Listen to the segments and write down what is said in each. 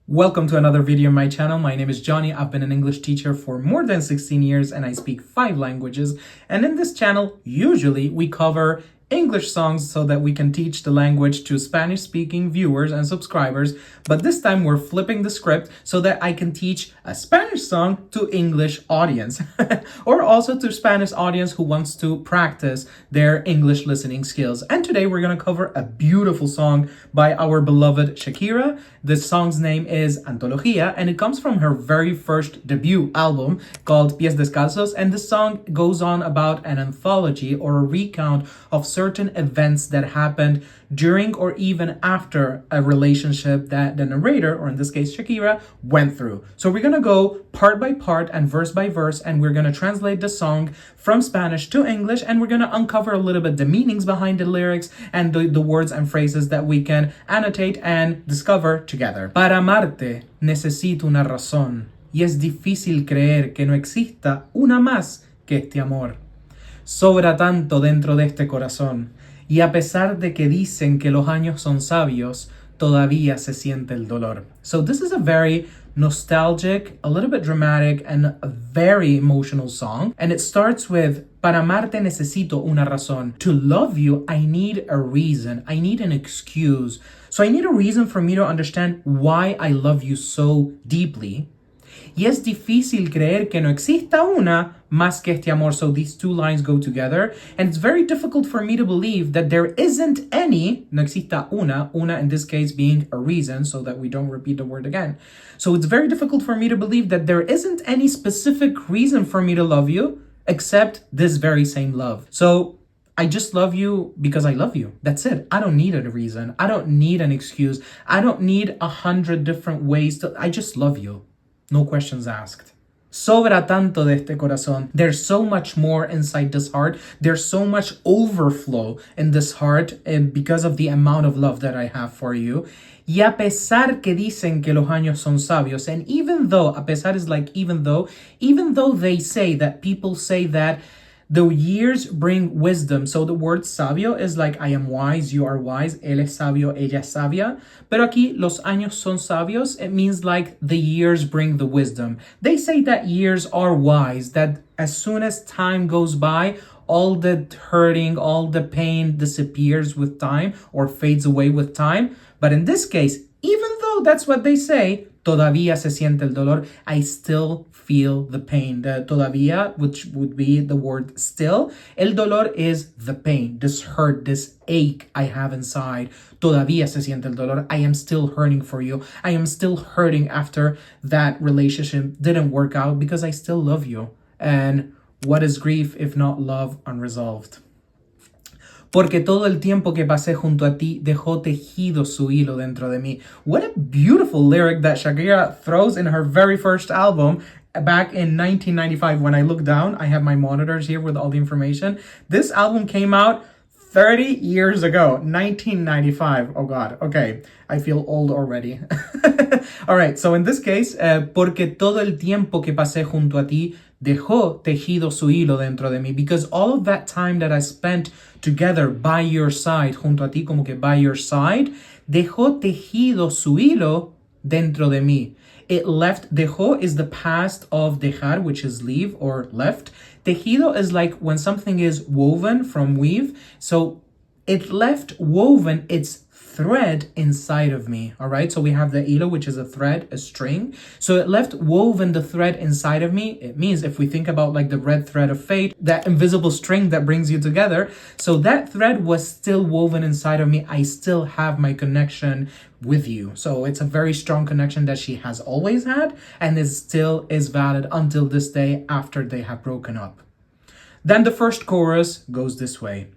Welcome to another video on my channel. My name is Jhonny. I've been an English teacher for more than 16 years and I speak 5 languages. And in this channel, usually we cover English songs so that we can teach the language to Spanish-speaking viewers and subscribers. But this time we're flipping the script so that I can teach a Spanish song to English audience or also to Spanish audience who wants to practice their English listening skills. And today we're going to cover a beautiful song by our beloved Shakira. The song's name is Antología and it comes from her very first debut album called Descalzos. And the song goes on about an anthology or a recount of certain events that happened during or even after a relationship that the narrator, or in this case Shakira, went through. So we're gonna go part by part and verse by verse, and we're gonna translate the song from Spanish to English, and we're gonna uncover a little bit the meanings behind the lyrics and the words and phrases that we can annotate and discover together. Para amarte necesito una razón, y es difícil creer que no exista una más que este amor. Sobra tanto dentro de este corazón, y a pesar de que dicen que los años son sabios, todavía se siente el dolor. So this is a very nostalgic, a little bit dramatic, and a very emotional song. And it starts with, para amarte necesito una razón. To love you, I need a reason. I need an excuse. So I need a reason for me to understand why I love you so deeply. Y es difícil creer que no exista una más que este amor. So these two lines go together. And it's very difficult for me to believe that there isn't any, no exista una in this case being a reason, so that we don't repeat the word again. So it's very difficult for me to believe that there isn't any specific reason for me to love you except this very same love. So I just love you because I love you. That's it. I don't need a reason. I don't need an excuse. I don't need 100 different ways to, I just love you. No questions asked. Sobra tanto de este corazón. There's so much more inside this heart. There's so much overflow in this heart because of the amount of love that I have for you. Y a pesar que dicen que los años son sabios, and even though, a pesar is like even though they say that, people say that the years bring wisdom. So the word sabio is like I am wise, you are wise, él es sabio, ella es sabia. Pero aquí, los años son sabios, it means like the years bring the wisdom. They say that years are wise, that as soon as time goes by, all the hurting, all the pain disappears with time or fades away with time. But in this case, even though that's what they say, todavía se siente el dolor, I still feel the pain. The todavía, which would be the word still. El dolor is the pain, this hurt, this ache I have inside. Todavía se siente el dolor. I am still hurting for you. I am still hurting after that relationship didn't work out because I still love you. And what is grief if not love unresolved? Porque todo el tiempo que pasé junto a ti dejó tejido su hilo dentro de mí. What a beautiful lyric that Shakira throws in her very first album back in 1995. When I look down, I have my monitors here with all the information. This album came out 30 years ago, 1995. Oh God, okay. I feel old already. All right, so in this case, porque todo el tiempo que pasé junto a ti dejó tejido su hilo dentro de mí. Because all of that time that I spent together by your side, junto a ti, como que by your side, dejó tejido su hilo dentro de mí. It left, dejó is the past of dejar, which is leave or left. Tejido is like when something is woven from weave. So it left woven its thread inside of me, all right? So we have the hilo, which is a thread, a string. So it left woven the thread inside of me. It means if we think about like the red thread of fate, that invisible string that brings you together. So that thread was still woven inside of me. I still have my connection with you. So it's a very strong connection that she has always had and is still is valid until this day after they have broken up. Then the first chorus goes this way.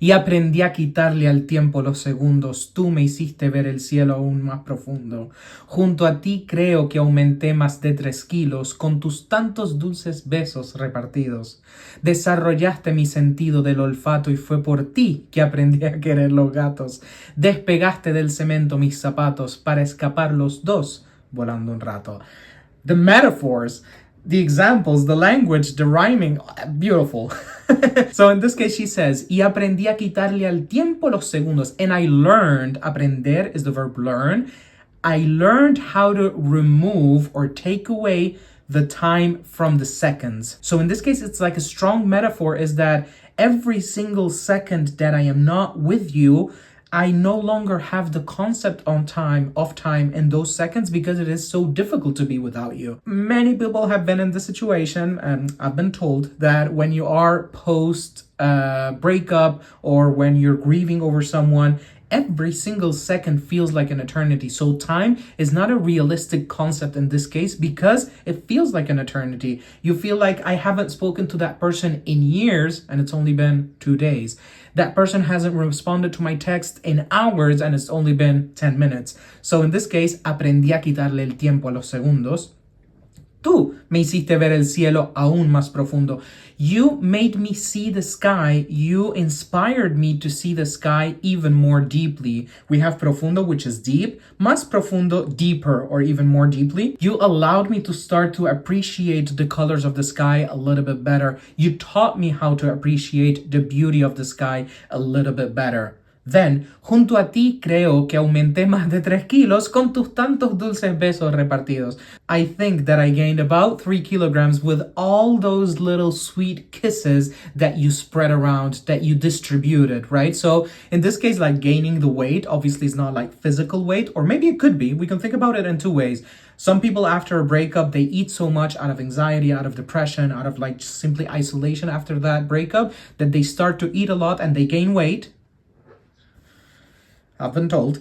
Y aprendí a quitarle al tiempo los segundos. Tú me hiciste ver el cielo aún más profundo. Junto a ti creo que aumenté más de 3 kilos con tus tantos dulces besos repartidos. Desarrollaste mi sentido del olfato y fue por ti que aprendí a querer los gatos. Despegaste del cemento mis zapatos para escapar los dos volando un rato. The metaphors, the examples, the language, the rhyming, beautiful. So in this case she says, y aprendí a quitarle al tiempo los segundos. And I learned, aprender is the verb learn. I learned how to remove or take away the time from the seconds. So in this case, it's like a strong metaphor is that every single second that I am not with you, I no longer have the concept of time in those seconds because it is so difficult to be without you. Many people have been in this situation, and I've been told that when you are post breakup or when you're grieving over someone, every single second feels like an eternity. So time is not a realistic concept in this case because it feels like an eternity. You feel like I haven't spoken to that person in years and it's only been 2 days. That person hasn't responded to my text in hours and it's only been 10 minutes. So in this case, aprendí a quitarle el tiempo a los segundos. Tú me hiciste ver el cielo aún más profundo. You made me see the sky. You inspired me to see the sky even more deeply. We have profundo, which is deep. Más profundo, deeper or even more deeply. You allowed me to start to appreciate the colors of the sky a little bit better. You taught me how to appreciate the beauty of the sky a little bit better. Then, junto a ti creo que aumenté más de 3 kilos con tus tantos dulces besos repartidos. I think that I gained about 3 kilograms with all those little sweet kisses that you spread around, that you distributed, right? So in this case, like gaining the weight, obviously is not like physical weight, or maybe it could be. We can think about it in 2 ways. Some people after a breakup, they eat so much out of anxiety, out of depression, out of like simply isolation after that breakup, that they start to eat a lot and they gain weight. I've been told.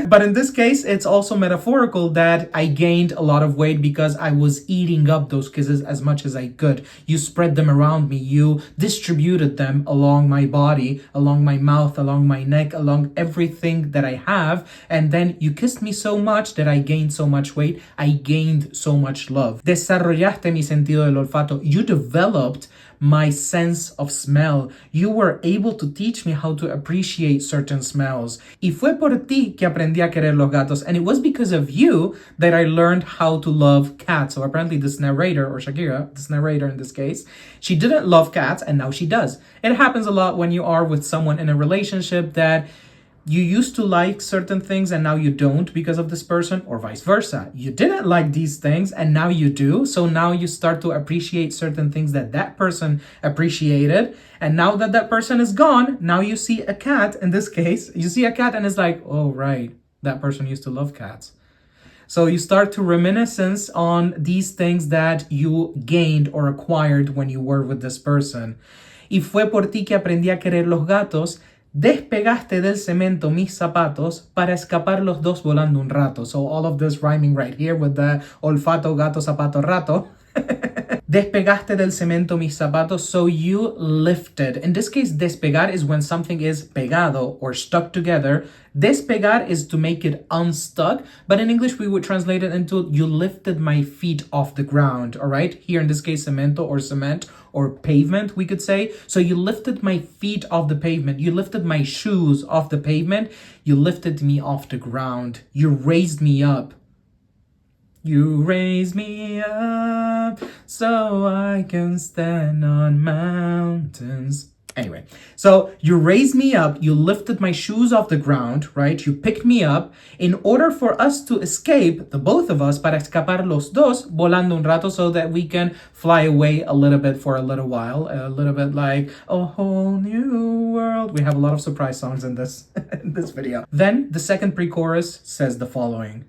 But in this case, it's also metaphorical that I gained a lot of weight because I was eating up those kisses as much as I could. You spread them around me. You distributed them along my body, along my mouth, along my neck, along everything that I have. And then you kissed me so much that I gained so much weight. I gained so much love. Desarrollaste mi sentido del olfato. You developed my sense of smell. You were able to teach me how to appreciate certain smells. Y fue por ti que aprendí a querer los gatos. And it was because of you that I learned how to love cats. So apparently this narrator, or Shakira, this narrator in this case, she didn't love cats and now she does. It happens a lot when you are with someone in a relationship that you used to like certain things and now you don't because of this person, or vice versa. You didn't like these things and now you do. So now you start to appreciate certain things that that person appreciated. And now that that person is gone, now you see a cat. In this case, you see a cat and it's like, oh, right, that person used to love cats. So you start to reminiscence on these things that you gained or acquired when you were with this person. Y fue por ti que aprendí a querer los gatos. Despegaste del cemento mis zapatos para escapar los dos volando un rato. So all of this rhyming right here with the olfato, gato, zapato, rato. Despegaste del cemento mis zapatos, so you lifted. In this case, despegar is when something is pegado or stuck together. Despegar is to make it unstuck, but in English we would translate it into you lifted my feet off the ground, all right? Here in this case, cemento or cement or pavement, we could say. So you lifted my feet off the pavement. You lifted my shoes off the pavement. You lifted me off the ground. You raised me up. You raise me up so I can stand on mountains. Anyway, so you raised me up, you lifted my shoes off the ground, right? You picked me up in order for us to escape, the both of us, para escapar los dos, volando un rato, so that we can fly away a little bit for a little while, a little bit like a whole new world. We have a lot of surprise songs in this, in this video. Then the second pre-chorus says the following.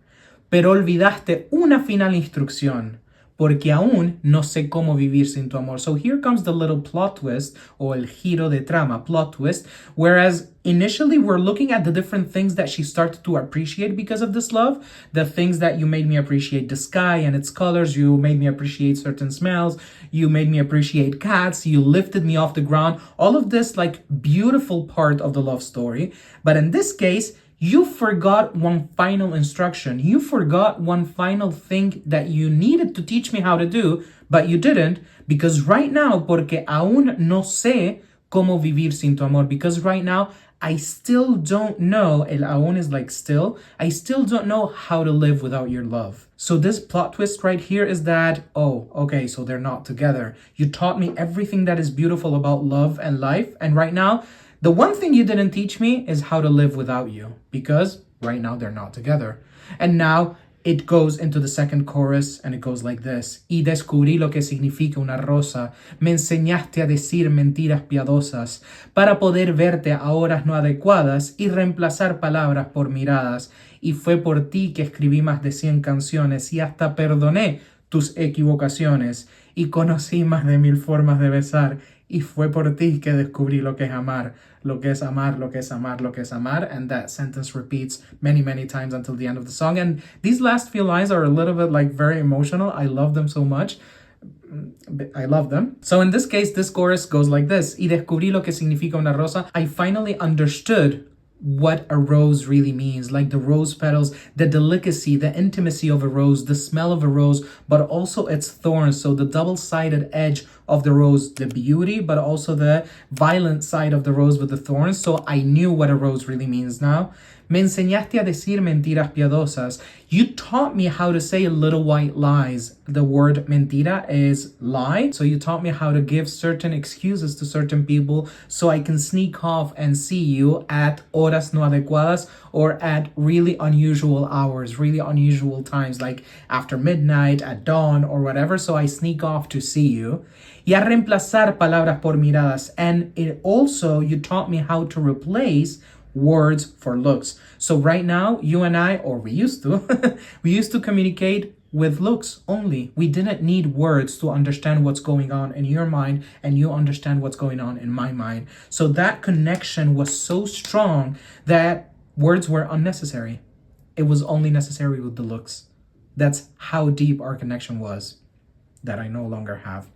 Pero olvidaste una final instrucción, porque aún no sé cómo vivir sin tu amor. So here comes the little plot twist, or el giro de trama, plot twist, whereas initially we're looking at the different things that she started to appreciate because of this love, the things that you made me appreciate the sky and its colors, you made me appreciate certain smells, you made me appreciate cats, you lifted me off the ground, all of this like beautiful part of the love story. But in this case, you forgot one final instruction. You forgot one final thing that you needed to teach me how to do, but you didn't, because right now, porque aún no sé cómo vivir sin tu amor, because right now, I still don't know, el aún is like still, I still don't know how to live without your love. So this plot twist right here is that, oh, okay, so they're not together. You taught me everything that is beautiful about love and life, and right now, the one thing you didn't teach me is how to live without you, because right now they're not together. And now it goes into the second chorus and it goes like this. Y descubrí lo que significa una rosa. Me enseñaste a decir mentiras piadosas para poder verte a horas no adecuadas y reemplazar palabras por miradas. Y fue por ti que escribí más de 100 canciones y hasta perdoné tus equivocaciones y conocí más de 1000 formas de besar. Y fue por ti que descubrí lo que es amar, lo que es amar, lo que es amar, lo que es amar. And that sentence repeats many, many times until the end of the song. And these last few lines are a little bit like very emotional. I love them so much. I love them. So in this case, this chorus goes like this. Y descubrí lo que significa una rosa. I finally understood what a rose really means, like the rose petals, the delicacy, the intimacy of a rose, the smell of a rose, but also its thorns. So the double-sided edge of the rose, the beauty, but also the violent side of the rose with the thorns. So I knew what a rose really means now. Me enseñaste a decir mentiras piadosas. You taught me how to say little white lies. The word mentira is lie. So you taught me how to give certain excuses to certain people so I can sneak off and see you at horas no adecuadas or at really unusual hours, really unusual times, like after midnight, at dawn, or whatever. So I sneak off to see you. Y a reemplazar palabras por miradas. And it also, you taught me how to replace words for looks. So right now, you and I, or we used to communicate with looks only. We didn't need words to understand what's going on in your mind and you understand what's going on in my mind. So that connection was so strong that words were unnecessary. It was only necessary with the looks. That's how deep our connection was that I no longer have.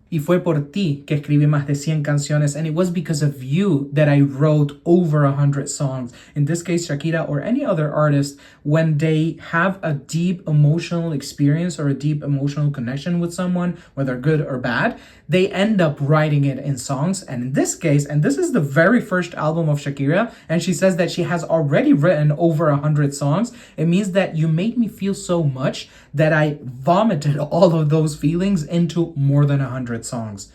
Y fue por ti que escribí más de 100 canciones, and it was because of you that I wrote over 100 songs. In this case, Shakira or any other artist, when they have a deep emotional experience or a deep emotional connection with someone, whether good or bad, they end up writing it in songs. And in this case, and this is the very first album of Shakira, and she says that she has already written over 100 songs, it means that you made me feel so much that I vomited all of those feelings into more than 100 songs.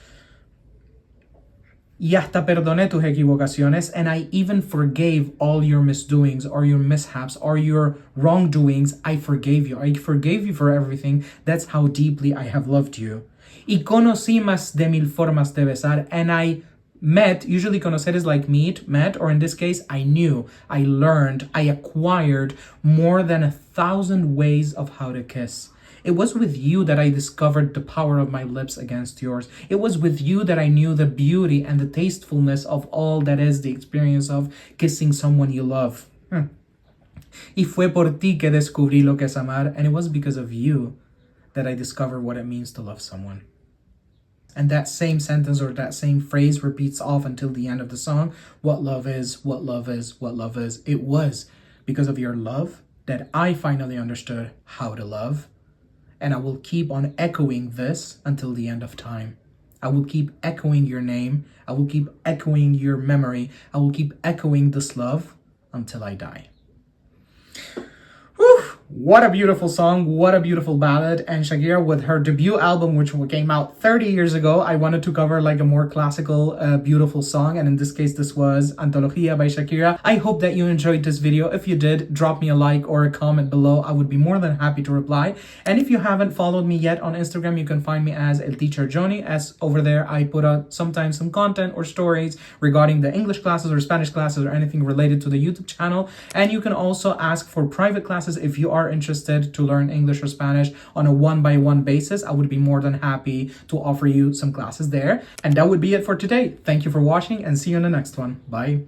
Y hasta perdoné tus equivocaciones, and I even forgave all your misdoings or your mishaps or your wrongdoings. I forgave you. I forgave you for everything. That's how deeply I have loved you. Y conocí más de 1000 formas de besar, and I met, usually conocer is like meet, met, or in this case, I knew, I learned, I acquired more than 1,000 ways of how to kiss. It was with you that I discovered the power of my lips against yours. It was with you that I knew the beauty and the tastefulness of all that is the experience of kissing someone you love. Y fue por ti que descubrí lo que es amar, and it was because of you that I discovered what it means to love someone. And that same sentence or that same phrase repeats off until the end of the song. What love is, what love is, what love is. It was because of your love that I finally understood how to love. And I will keep on echoing this until the end of time. I will keep echoing your name. I will keep echoing your memory. I will keep echoing this love until I die. Whew. What a beautiful song, what a beautiful ballad. And Shakira with her debut album, which came out 30 years ago, I wanted to cover like a more classical, beautiful song. And in this case, this was Antología by Shakira. I hope that you enjoyed this video. If you did, drop me a like or a comment below. I would be more than happy to reply. And if you haven't followed me yet on Instagram, you can find me as El Teacher Jhonny. As over there, I put out sometimes some content or stories regarding the English classes or Spanish classes or anything related to the YouTube channel. And you can also ask for private classes if you are interested to learn English or Spanish on a one-by-one basis. I would be more than happy to offer you some classes there. And that would be it for today. Thank you for watching and see you in the next one. Bye.